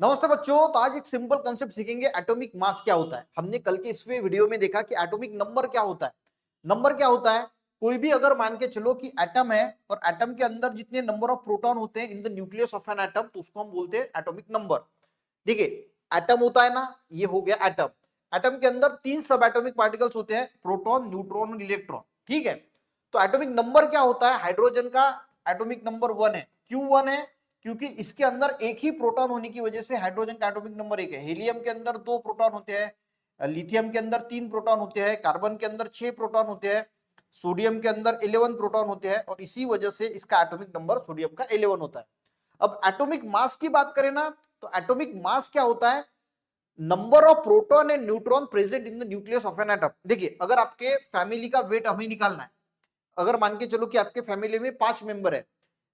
नमस्ते बच्चों। तो आज एक सिंपल कंसेप्ट सीखेंगे, एटॉमिक मास क्या होता है। हमने कल के इसमें वीडियो में देखा कि एटॉमिक नंबर क्या होता है। नंबर क्या होता है, कोई भी अगर मान के चलो कि एटम है और एटम के अंदर जितने नंबर ऑफ प्रोटॉन होते हैं इन the nucleus of an atom, तो उसको हम बोलते हैं एटॉमिक नंबर। देखिए एटम होता है ना, ये हो गया एटम। एटम के अंदर 3 सब एटॉमिक पार्टिकल्स होते हैं, प्रोटॉन, न्यूट्रॉन और इलेक्ट्रॉन। ठीक है, तो एटॉमिक नंबर क्या होता है, हाइड्रोजन का एटॉमिक नंबर 1 है। क्यों 1 है, क्योंकि इसके अंदर एक ही प्रोटॉन होने की वजह से हाइड्रोजन का एटॉमिक नंबर 1 है। हीलियम के अंदर 2 प्रोटॉन होते हैं, लिथियम के अंदर 3 प्रोटॉन होते हैं, कार्बन के अंदर 6 प्रोटॉन होते हैं, सोडियम के अंदर 11 प्रोटॉन होते हैं और इसी वजह से इसका एटॉमिक नंबर सोडियम का 11 होता है। अब एटॉमिक मास की बात करें ना, तो एटॉमिक मास क्या होता है, number of proton and neutron present in the nucleus of an atom. देखिए अगर आपके फैमिली का वेट हमें निकालना है, अगर मान के चलो कि आपके फैमिली में 5 मेंबर है,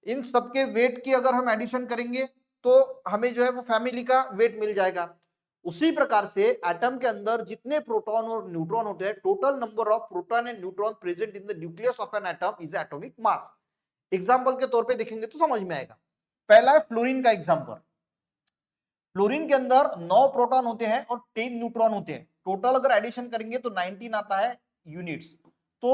इन सबके वेट की अगर हम एडिशन करेंगे तो हमें जो है वो फैमिली का वेट मिल जाएगा। उसी प्रकार से एटम के अंदर जितने प्रोटॉन और न्यूट्रॉन होते हैं, total number of proton and neutron present in the nucleus of an atom is atomic mass. Example के तौर पे देखेंगे तो समझ में आएगा। पहला है फ्लोरीन का एग्जांपल। फ्लोरीन के अंदर 9 प्रोटॉन होते हैं और 10 न्यूट्रॉन होते हैं। टोटल अगर एडिशन करेंगे तो 19 आता है यूनिट्स। तो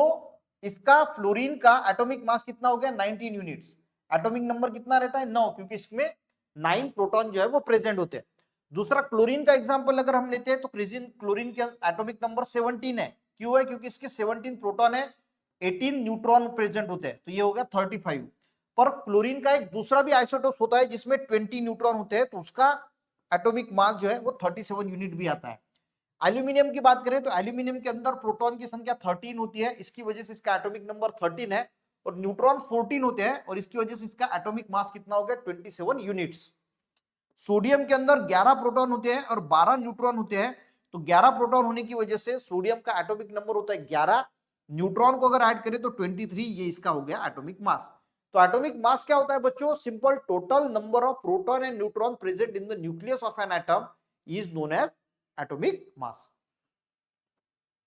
इसका फ्लोरीन का एटॉमिक मास कितना हो गया, 19 यूनिट्स। एटॉमिक नंबर कितना रहता है, 9, क्योंकि इसमें 9 प्रोटॉन जो है वो प्रेजेंट होते हैं। दूसरा क्लोरीन का एग्जांपल अगर हम लेते हैं तो क्लोरीन के एटॉमिक नंबर 17 है। क्यों है, क्योंकि इसके 17 प्रोटॉन है, 18 न्यूट्रॉन प्रेजेंट होते हैं, तो ये हो गया 35। पर क्लोरीन का एक दूसरा भी आइसोटोप होता है जिसमें 20 न्यूट्रॉन होते हैं, तो उसका एटॉमिक मास जो है वो 37 यूनिट भी आता है। एल्यूमिनियम की बात करें तो एल्यूमिनियम के अंदर प्रोटॉन की संख्या 13 होती है, इसकी वजह से इसका एटॉमिक नंबर 13 है, और न्यूट्रॉन 14 होते हैं और इसकी वजह से इसका एटॉमिक मास कितना हो गया, 27 यूनिट्स। सोडियम के अंदर 11 प्रोटॉन होते हैं और 12 न्यूट्रॉन होते हैं, तो 11 प्रोटॉन होने की वजह से सोडियम का एटॉमिक नंबर होता है 11। न्यूट्रॉन को अगर ऐड करें तो 23, ये इसका हो गया एटॉमिक मास। तो एटॉमिक मास क्या होता है बच्चों, simple, total number of proton and neutron present in the nucleus of an atom is known as atomic mass.